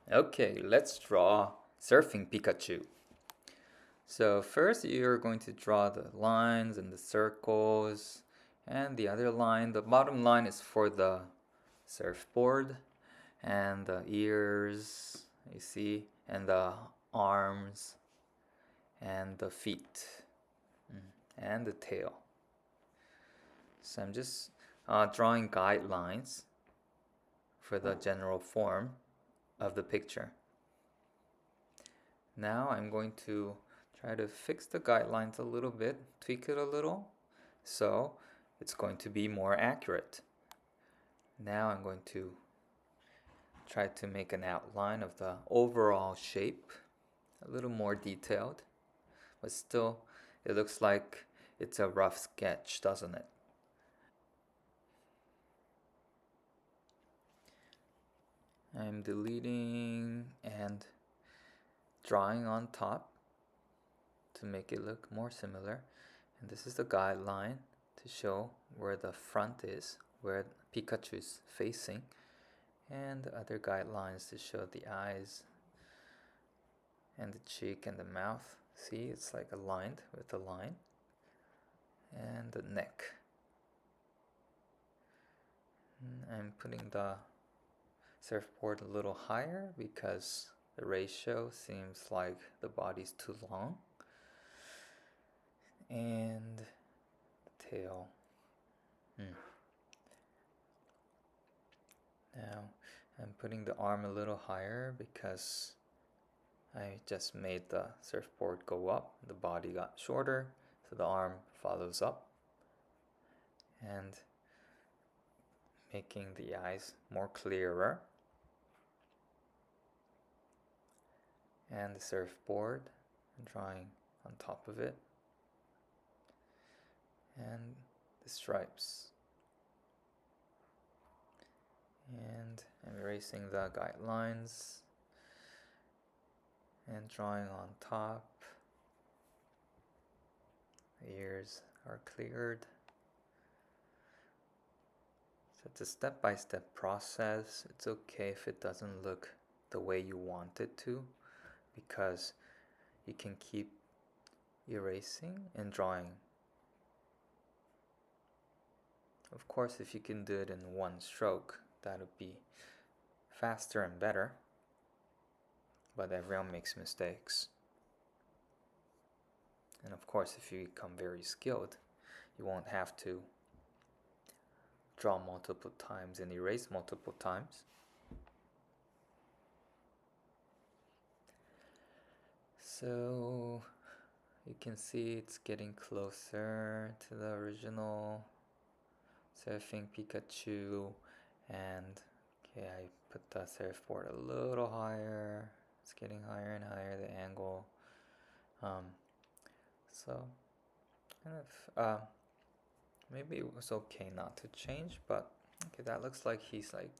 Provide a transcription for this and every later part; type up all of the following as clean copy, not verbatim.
Okay, let's draw surfing Pikachu. So first you're going to draw the lines and the circles and the other line. The bottom line is for the surfboard and the ears, you see, and the arms and the feet and the tail. So I'm just drawing guidelines for the general form of the picture. Now I'm going to try to fix the guidelines a little bit, tweak it a little, so it's going to be more accurate. Now I'm going to try to make an outline of the overall shape, a little more detailed, but still it looks like it's a rough sketch, doesn't it? I'm deleting and drawing on top to make it look more similar. And this is the guideline to show where the front is, where Pikachu is facing, and the other guidelines to show the eyes and the cheek and the mouth. See, it's like aligned with the line, and the neck. I'm putting the surfboard a little higher because the ratio seems like the body's too long. And the tail. Now I'm putting the arm a little higher because I just made the surfboard go up. The body got shorter, so the arm follows up. And making the eyes more clearer. And the surfboard, drawing on top of it. And the stripes. And I'm erasing the guidelines and drawing on top. The ears are cleared. So it's a step-by-step process. It's okay if it doesn't look the way you want it to, because you can keep erasing and drawing. Of course, if you can do it in one stroke, that would be faster and better, but everyone makes mistakes. And of course, if you become very skilled, you won't have to draw multiple times and erase multiple times. So you can see it's getting closer to the original surfing Pikachu, and okay, I put the surfboard a little higher. It's getting higher and higher, the angle. So kind of maybe it was okay not to change, but okay, that looks like he's like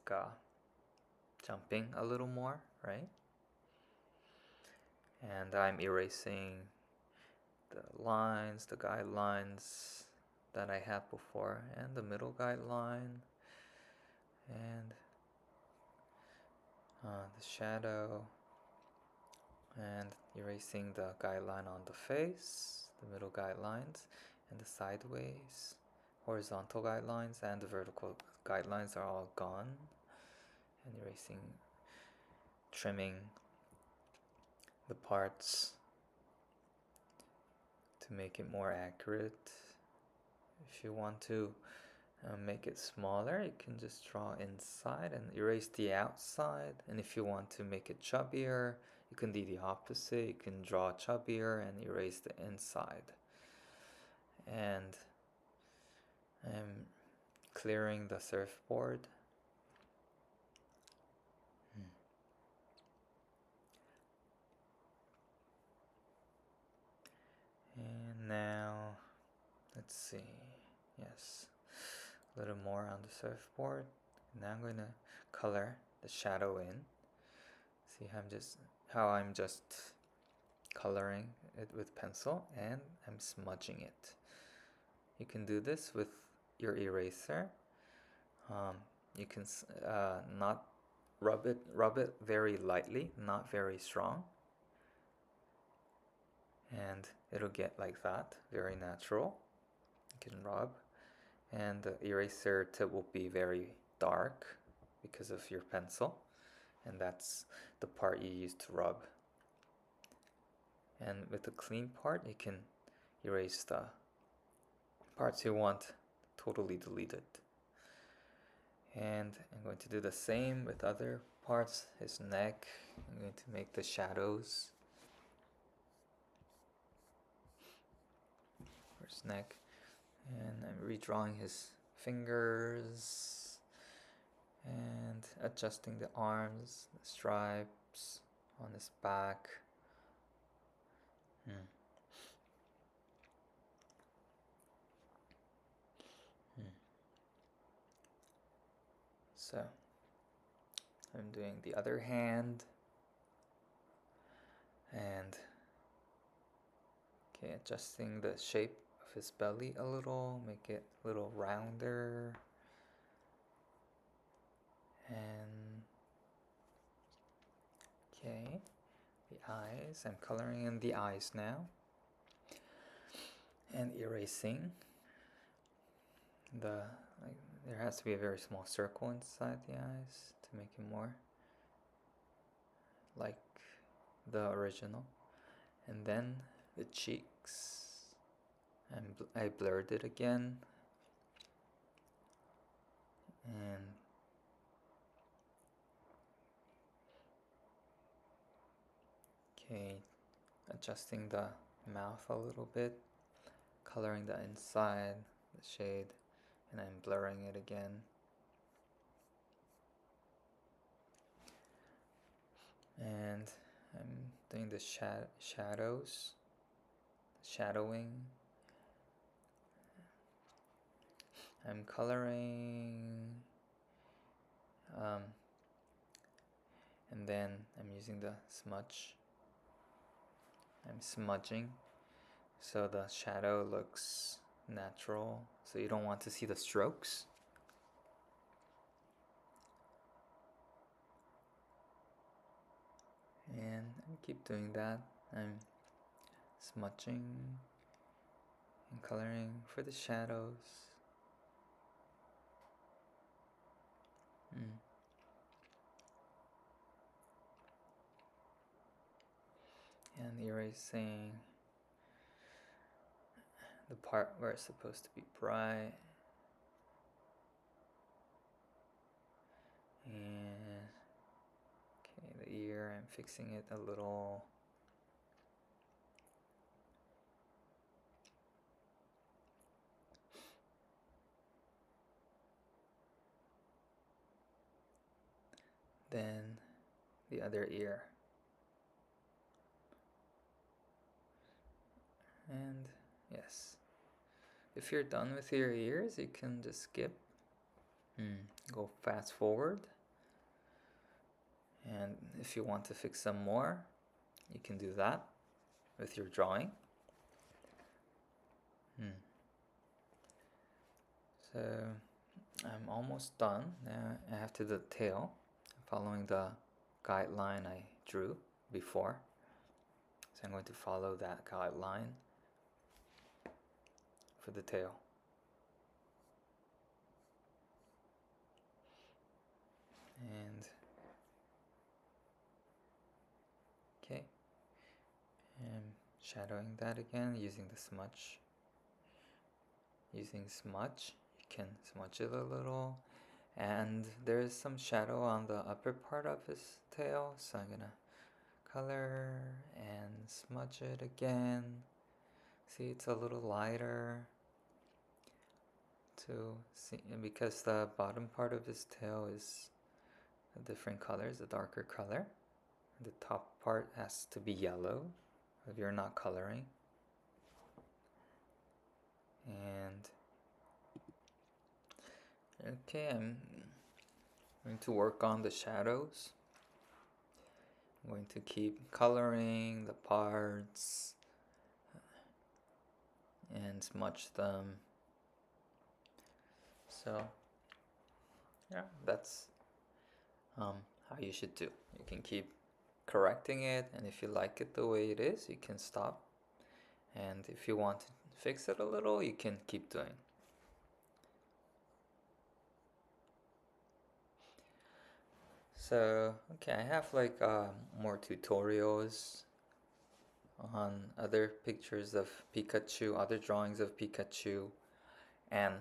jumping a little more, right? And I'm erasing the lines, the guidelines that I had before, and the middle guideline, and the shadow, and erasing the guideline on the face, the middle guidelines, and the sideways, horizontal guidelines, and the vertical guidelines are all gone, and erasing, trimming the parts to make it more accurate. If you want to make it smaller, you can just draw inside and erase the outside. And if you want to make it chubbier, you can do the opposite. You can draw chubbier and erase the inside. And I'm clearing the surfboard. And now, let's see. Yes, a little more on the surfboard. Now I'm going to color the shadow in. See how I'm just coloring it with pencil, and I'm smudging it. You can do this with your eraser. You can not rub it very lightly, not very strong. And it'll get like that, very natural. You can rub. And the eraser tip will be very dark because of your pencil. And that's the part you use to rub. And with the clean part, you can erase the parts you want totally deleted. And I'm going to do the same with other parts. His neck, I'm going to make the shadows for his neck. And I'm redrawing his fingers and adjusting the arms, the stripes on his back. So I'm doing the other hand, and okay, adjusting the shape of his belly a little, make it a little rounder. And okay, the eyes, I'm coloring in the eyes now and erasing the, there has to be a very small circle inside the eyes to make it more like the original. And then the cheeks, I blurred it again, and okay, adjusting the mouth a little bit, coloring the inside, the shade, and I'm blurring it again. And I'm doing the shadows, shadowing. I'm coloring, and then I'm using the smudge. I'm smudging so the shadow looks natural, so you don't want to see the strokes. And I keep doing that. I'm smudging and coloring for the shadows. And erasing the part where it's supposed to be bright. And okay, the ear, I'm fixing it a little. Then the other ear. And yes, if you're done with your ears, you can just skip. Go fast forward. And if you want to fix some more, you can do that with your drawing. So I'm almost done. Now I have to do the tail, following the guideline I drew before. So I'm going to follow that guideline for the tail. And okay, I'm shadowing that again using the smudge. Using smudge, you can smudge it a little, and there's some shadow on the upper part of his tail, so I'm gonna color and smudge it again. See, it's a little lighter to see, because the bottom part of his tail is a different colors, a darker color. The top part has to be yellow if you're not coloring. And okay, I'm going to work on the shadows. I'm going to keep coloring the parts and smudge them. So yeah, that's how you should do. You can keep correcting it, and if you like it the way it is, you can stop. And if you want to fix it a little, you can keep doing. So, okay, I have like more tutorials on other pictures of Pikachu, other drawings of Pikachu, and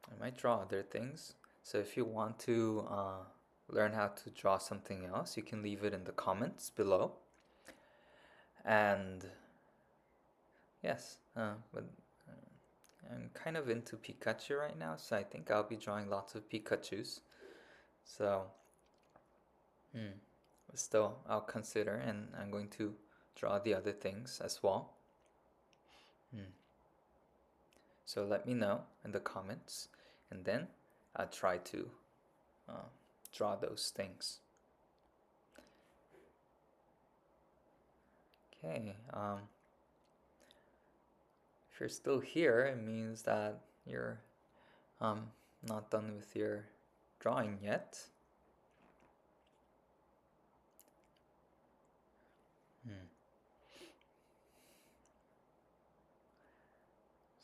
I might draw other things. So if you want to learn how to draw something else, you can leave it in the comments below. And yes, but I'm kind of into Pikachu right now, so I think I'll be drawing lots of Pikachus. So, but still, I'll consider, and I'm going to draw the other things as well. So let me know in the comments, and then I'll try to draw those things. Okay, if you're still here, it means that you're not done with your drawing yet.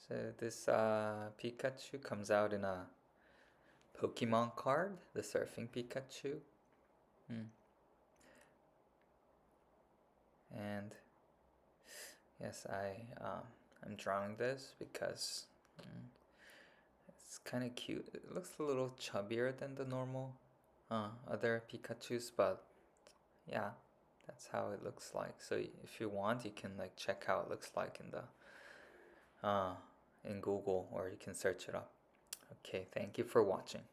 So this Pikachu comes out in a Pokemon card, the Surfing Pikachu. And yes, I'm drawing this because it's kind of cute. It looks a little chubbier than the normal other Pikachus, but yeah, that's how it looks like. So if you want, you can like check how it looks like in Google, or you can search it up. Okay, thank you for watching.